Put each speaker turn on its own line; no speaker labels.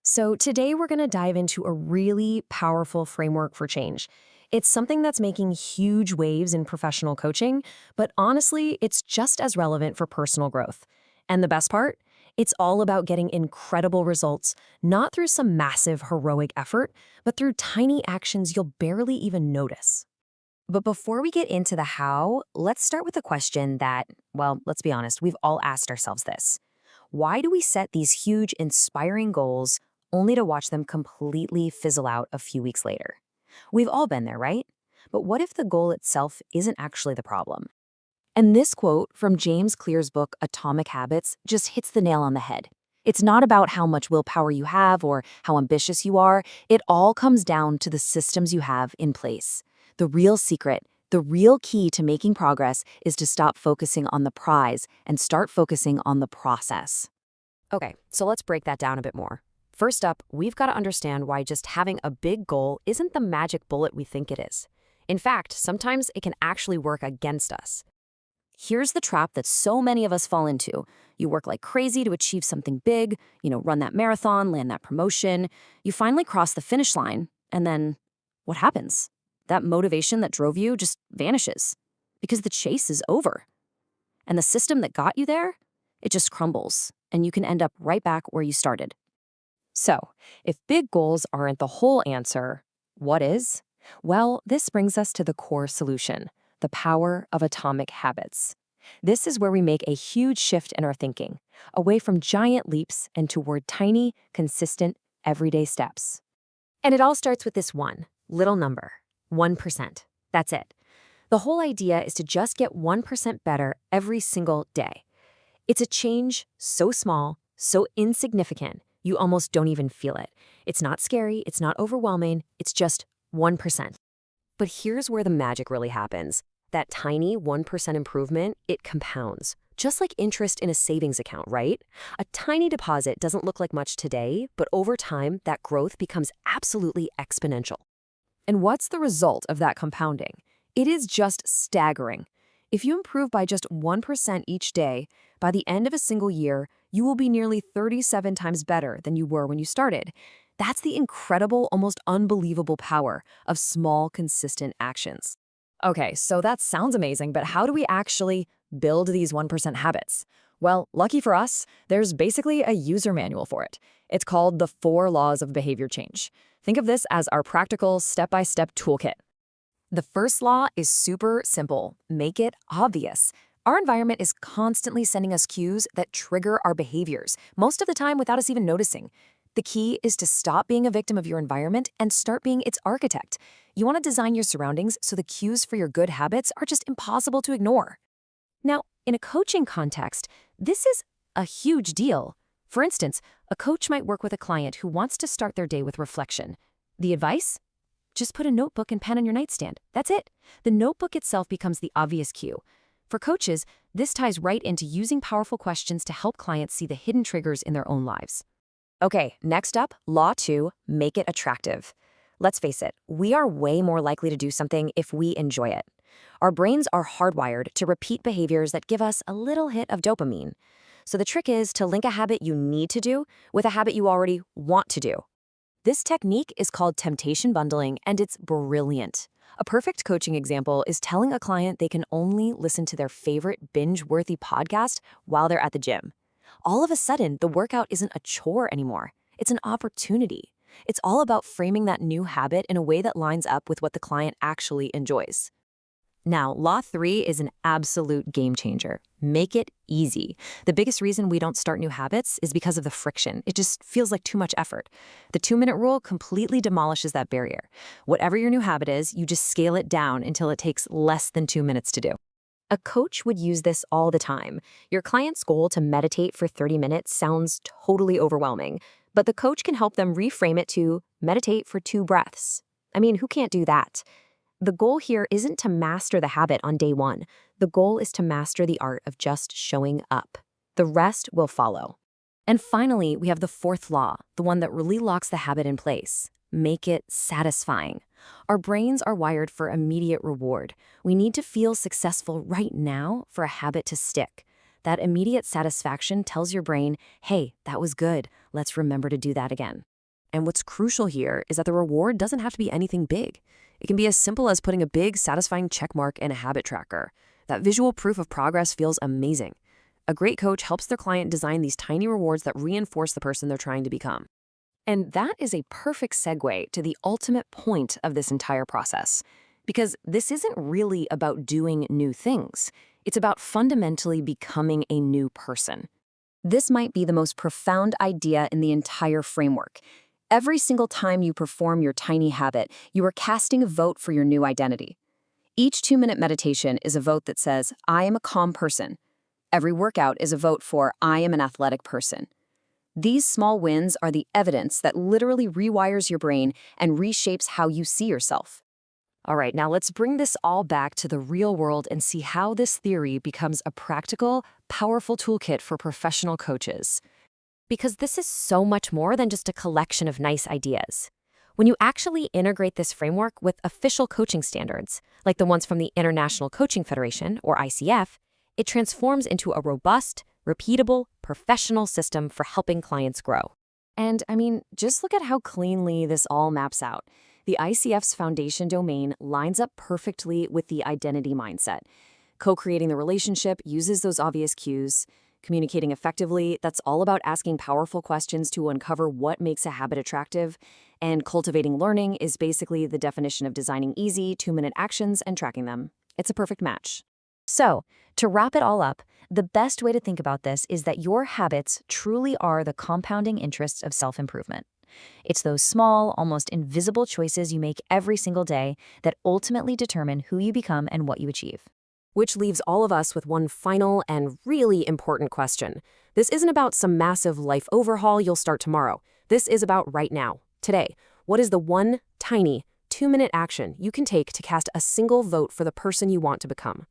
So, today we're going to dive into a really powerful framework for change. It's something that's making huge waves in professional coaching, but honestly, it's just as relevant for personal growth. And the best part? It's all about getting incredible results, not through some massive heroic effort, but through tiny actions you'll barely even notice. But before we get into the how, let's start with a question that, well, let's be honest, we've all asked ourselves this. Why do we set these huge, inspiring goals only to watch them completely fizzle out a few weeks later? We've all been there, right? But what if the goal itself isn't actually the problem? And this quote from James Clear's book, Atomic Habits, just hits the nail on the head. It's not about how much willpower you have or how ambitious you are. It all comes down to the systems you have in place. The real secret, the real key to making progress is to stop focusing on the prize and start focusing on the process. Okay, so let's break that down a bit more. First up, we've got to understand why just having a big goal isn't the magic bullet we think it is. In fact, sometimes it can actually work against us. Here's the trap that so many of us fall into. You work like crazy to achieve something big, run that marathon, land that promotion. You finally cross the finish line, and then what happens? That motivation that drove you just vanishes because the chase is over. And the system that got you there, it just crumbles, and you can end up right back where you started. So, if big goals aren't the whole answer, what is? Well, this brings us to the core solution, the power of atomic habits. This is where we make a huge shift in our thinking, away from giant leaps and toward tiny, consistent, everyday steps. And it all starts with this one little number, 1%. That's it. The whole idea is to just get 1% better every single day. It's a change so small, so insignificant, you almost don't even feel it. It's not scary, it's not overwhelming, it's just 1%. But here's where the magic really happens. That tiny 1% improvement, it compounds. Just like interest in a savings account, right? A tiny deposit doesn't look like much today, but over time, that growth becomes absolutely exponential. And what's the result of that compounding? It is just staggering. If you improve by just 1% each day, by the end of a single year, you will be nearly 37 times better than you were when you started. That's the incredible, almost unbelievable power of small, consistent actions. Okay, so that sounds amazing, but how do we actually build these 1% habits? Well, lucky for us, there's basically a user manual for it. It's called the 4 Laws of Behavior Change. Think of this as our practical, step-by-step toolkit. The first law is super simple. Make it obvious. Our environment is constantly sending us cues that trigger our behaviors, most of the time without us even noticing. The key is to stop being a victim of your environment and start being its architect. You want to design your surroundings so the cues for your good habits are just impossible to ignore. Now, in a coaching context, this is a huge deal. For instance, a coach might work with a client who wants to start their day with reflection. The advice? Just put a notebook and pen on your nightstand. That's it. The notebook itself becomes the obvious cue. For coaches, this ties right into using powerful questions to help clients see the hidden triggers in their own lives. Okay, next up, Law 2, make it attractive. Let's face it, we are way more likely to do something if we enjoy it. Our brains are hardwired to repeat behaviors that give us a little hit of dopamine. So the trick is to link a habit you need to do with a habit you already want to do. This technique is called temptation bundling, and it's brilliant. A perfect coaching example is telling a client they can only listen to their favorite binge-worthy podcast while they're at the gym. All of a sudden, the workout isn't a chore anymore. It's an opportunity. It's all about framing that new habit in a way that lines up with what the client actually enjoys. Now, Law 3 is an absolute game changer. Make it easy. The biggest reason we don't start new habits is because of the friction. It just feels like too much effort. The 2-minute rule completely demolishes that barrier. Whatever your new habit is, you just scale it down until it takes less than 2 minutes to do. A coach would use this all the time. Your client's goal to meditate for 30 minutes sounds totally overwhelming, but the coach can help them reframe it to meditate for 2 breaths. I mean, who can't do that? The goal here isn't to master the habit on day 1. The goal is to master the art of just showing up. The rest will follow. And finally, we have the 4th law, the one that really locks the habit in place. Make it satisfying. Our brains are wired for immediate reward. We need to feel successful right now for a habit to stick. That immediate satisfaction tells your brain, hey, that was good. Let's remember to do that again. And what's crucial here is that the reward doesn't have to be anything big. It can be as simple as putting a big, satisfying checkmark in a habit tracker. That visual proof of progress feels amazing. A great coach helps their client design these tiny rewards that reinforce the person they're trying to become. And that is a perfect segue to the ultimate point of this entire process. Because this isn't really about doing new things. It's about fundamentally becoming a new person. This might be the most profound idea in the entire framework. Every single time you perform your tiny habit, you are casting a vote for your new identity. Each 2-minute meditation is a vote that says, I am a calm person. Every workout is a vote for, I am an athletic person. These small wins are the evidence that literally rewires your brain and reshapes how you see yourself. All right, now let's bring this all back to the real world and see how this theory becomes a practical, powerful toolkit for professional coaches. Because this is so much more than just a collection of nice ideas. When you actually integrate this framework with official coaching standards, like the ones from the International Coaching Federation, or ICF, it transforms into a robust, repeatable, professional system for helping clients grow. And I mean, just look at how cleanly this all maps out. The ICF's foundation domain lines up perfectly with the identity mindset. Co-creating the relationship uses those obvious cues. Communicating effectively, that's all about asking powerful questions to uncover what makes a habit attractive. And cultivating learning is basically the definition of designing easy, 2-minute actions and tracking them. It's a perfect match. So, to wrap it all up, the best way to think about this is that your habits truly are the compounding interests of self-improvement. It's those small, almost invisible choices you make every single day that ultimately determine who you become and what you achieve. Which leaves all of us with one final and really important question. This isn't about some massive life overhaul you'll start tomorrow. This is about right now, today. What is the one tiny 2-minute action you can take to cast a single vote for the person you want to become?